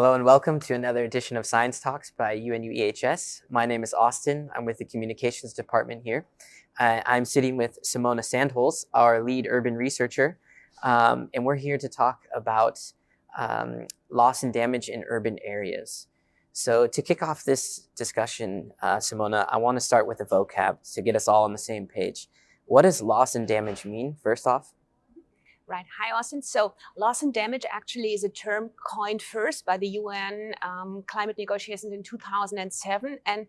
Hello and welcome to another edition of Science Talks by UNU-EHS. My name is Austin. I'm with the Communications Department here. I'm sitting with Simone Sandholz, our lead urban researcher, and we're here to talk about loss and damage in urban areas. So to kick off this discussion, Simone, I want to start with a vocab to get us all on the same page. What does loss and damage mean, first off? Right. Hi, Austin. So loss and damage actually is a term coined first by the UN climate negotiations in 2007. And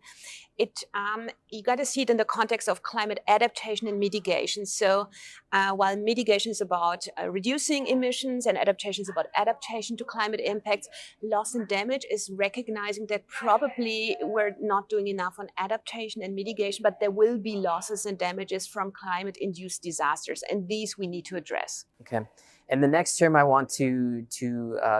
you got to see it in the context of climate adaptation and mitigation. So while mitigation is about reducing emissions and adaptation is about adaptation to climate impacts, loss and damage is recognizing that probably we're not doing enough on adaptation and mitigation, but there will be losses and damages from climate-induced disasters. And these we need to address. Okay. And the next term I want to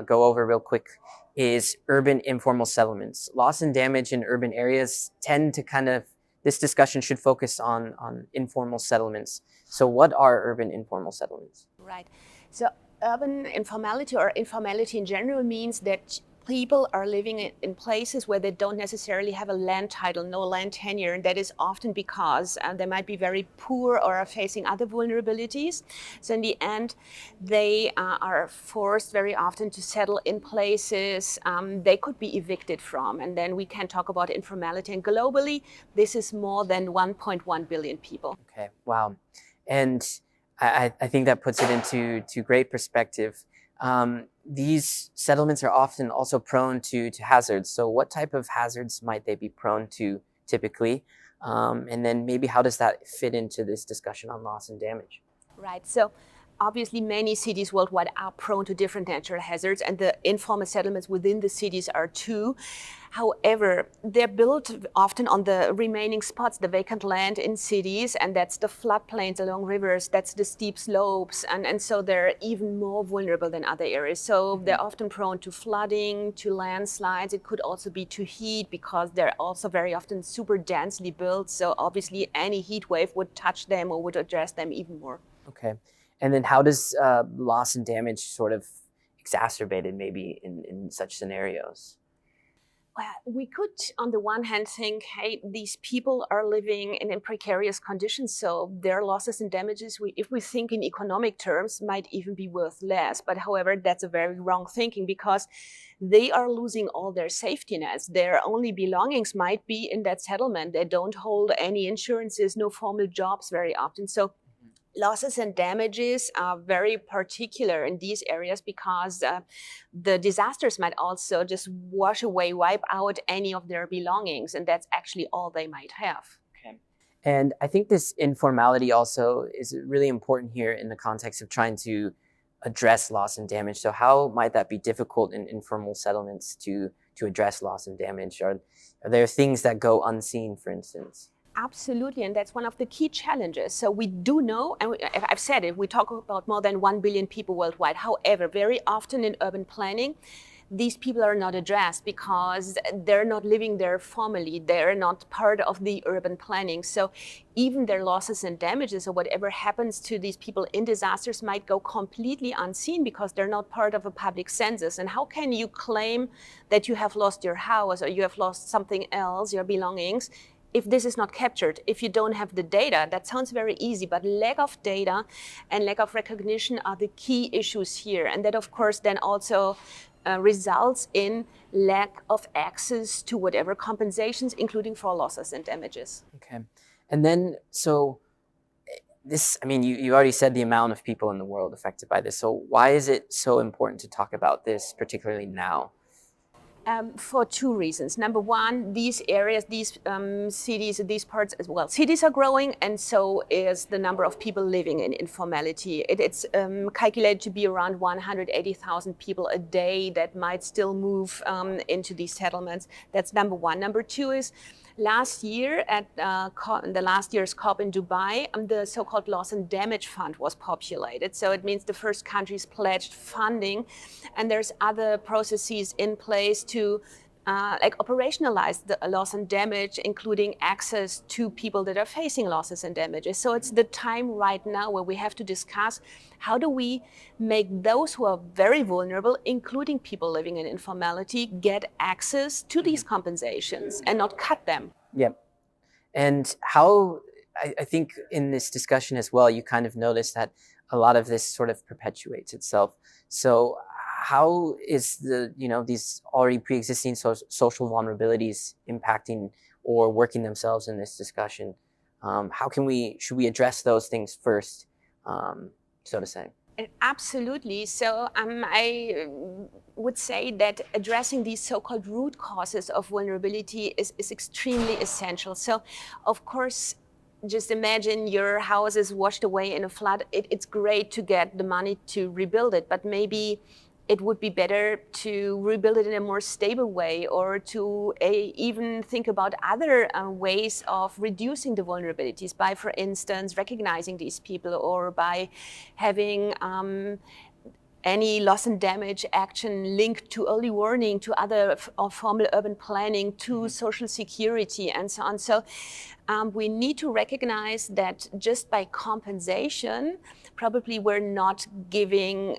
go over real quick is urban informal settlements. Loss and damage in urban areas tend to this discussion should focus on informal settlements. So what are urban informal settlements? Right. So urban informality or informality in general means that people are living in places where they don't necessarily have a land title, no land tenure, and that is often because they might be very poor or are facing other vulnerabilities. So in the end, they are forced very often to settle in places they could be evicted from, and then we can talk about informality. And globally, this is more than 1.1 billion people. Okay, wow. And I think that puts it into great perspective. These settlements are often also prone to hazards. So what type of hazards might they be prone to typically? And then maybe how does that fit into this discussion on loss and damage? Right. So obviously, many cities worldwide are prone to different natural hazards, and the informal settlements within the cities are too. However, they're built often on the remaining spots, the vacant land in cities, and that's the floodplains along rivers, that's the steep slopes, and so they're even more vulnerable than other areas. So they're often prone to flooding, to landslides. It could also be to heat because they're also very often super densely built. So obviously, any heat wave would touch them or would address them even more. Okay. And then how does loss and damage sort of exacerbate it maybe in such scenarios? Well, we could, on the one hand, think, hey, these people are living in precarious conditions, so their losses and damages, if we think in economic terms, might even be worth less. But however, that's a very wrong thinking because they are losing all their safety nets. Their only belongings might be in that settlement. They don't hold any insurances, no formal jobs very often. So losses and damages are very particular in these areas because the disasters might also just wash away, wipe out any of their belongings, and that's actually all they might have. Okay. And I think this informality also is really important here in the context of trying to address loss and damage. So how might that be difficult in informal settlements to address loss and damage? Are there things that go unseen, for instance? Absolutely, and that's one of the key challenges. So we do know, and I've said it, we talk about more than 1 billion people worldwide. However, very often in urban planning, these people are not addressed because they're not living there formally. They're not part of the urban planning. So even their losses and damages or whatever happens to these people in disasters might go completely unseen because they're not part of a public census. And how can you claim that you have lost your house or you have lost something else, your belongings, if this is not captured, if you don't have the data? That sounds very easy, but lack of data and lack of recognition are the key issues here. And that, of course, then also results in lack of access to whatever compensations, including for losses and damages. Okay. And then, so this, I mean, you already said the amount of people in the world affected by this. So why is it so important to talk about this, particularly now? For two reasons. Number one, these areas, these cities, these parts as well. Cities are growing, and so is the number of people living in informality. It's calculated to be around 180,000 people a day that might still move into these settlements. That's number one. Number two is last year at the last year's COP in Dubai, the so-called Loss and Damage Fund was populated. So it means the first countries pledged funding, and there's other processes in place to like operationalize the loss and damage, including access to people that are facing losses and damages. So it's the time right now where we have to discuss how do we make those who are very vulnerable, including people living in informality, get access to these compensations and not cut them. Yep. And how, I think in this discussion as well, you kind of notice that a lot of this sort of perpetuates itself. So how is these already pre-existing social vulnerabilities impacting or working themselves in this discussion? Should we address those things first, so to say? Absolutely. So I would say that addressing these so-called root causes of vulnerability is extremely essential. So, of course, just imagine your house is washed away in a flood. It's great to get the money to rebuild it, but maybe it would be better to rebuild it in a more stable way, or to even think about other ways of reducing the vulnerabilities by, for instance, recognizing these people, or by having any loss and damage action linked to early warning, to other formal urban planning, to social security, and so on. So we need to recognize that just by compensation, probably we're not giving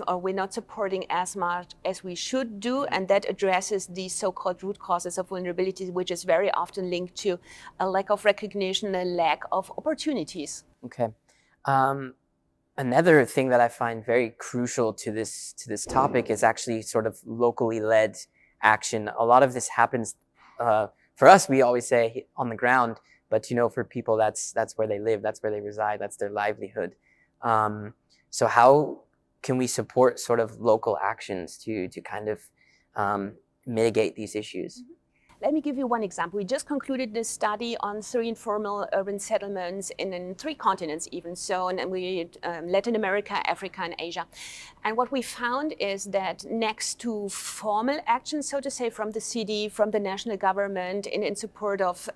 we're not supporting as much as we should do, and that addresses these so-called root causes of vulnerability, which is very often linked to a lack of recognition, a lack of opportunities. Okay. Another thing that I find very crucial to this topic is actually sort of locally led action. A lot of this happens for us. We always say on the ground, but for people, that's where they live, that's where they reside, that's their livelihood. So how can we support sort of local actions to kind of mitigate these issues? Let me give you one example. We just concluded this study on 3 informal urban settlements in 3 continents even. So, and we Latin America, Africa, and Asia. And what we found is that next to formal action, so to say, from the city, from the national government in support of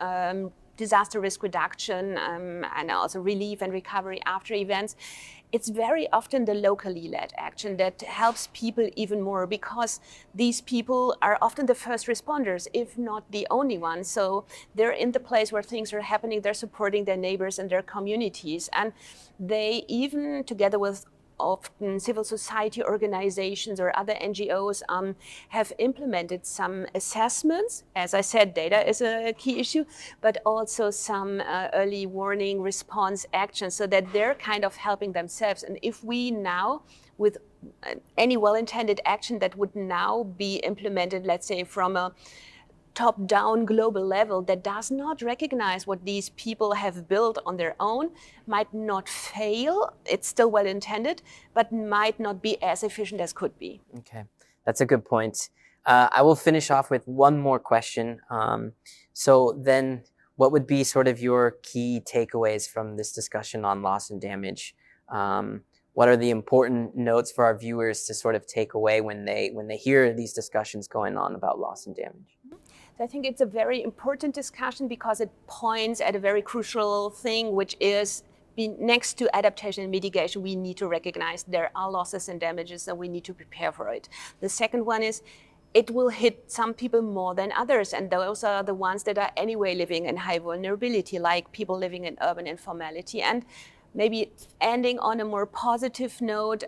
disaster risk reduction and also relief and recovery after events, it's very often the locally led action that helps people even more, because these people are often the first responders, if not the only ones. So they're in the place where things are happening, they're supporting their neighbors and their communities. And they even, together with often civil society organizations or other NGOs, have implemented some assessments. As I said, data is a key issue, but also some early warning response actions, so that they're kind of helping themselves. And if we now, with any well-intended action that would now be implemented, let's say from a top-down global level, that does not recognize what these people have built on their own, might not fail. It's still well intended, but might not be as efficient as could be. Okay, that's a good point. I will finish off with one more question. So then what would be sort of your key takeaways from this discussion on loss and damage? What are the important notes for our viewers to sort of take away when they hear these discussions going on about loss and damage? So I think it's a very important discussion, because it points at a very crucial thing, which is next to adaptation and mitigation, we need to recognize there are losses and damages, and we need to prepare for it. The second one is it will hit some people more than others, and those are the ones that are anyway living in high vulnerability, like people living in urban informality. And maybe ending on a more positive note,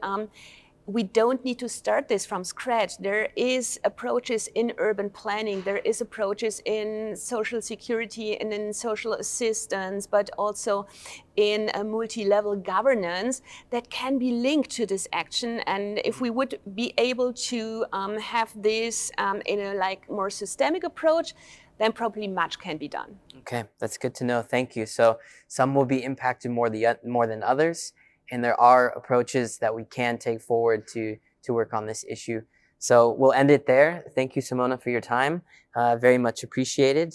we don't need to start this from scratch. There is approaches in urban planning, there is approaches in social security and in social assistance, but also in a multi-level governance that can be linked to this action. And if we would be able to have this in a more systemic approach, then probably much can be done. Okay, that's good to know. Thank you. So some will be impacted more than others, and there are approaches that we can take forward to work on this issue. So we'll end it there. Thank you, Simone, for your time. Very much appreciated.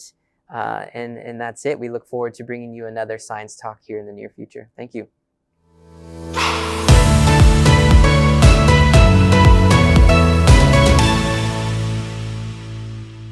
And that's it. We look forward to bringing you another science talk here in the near future. Thank you.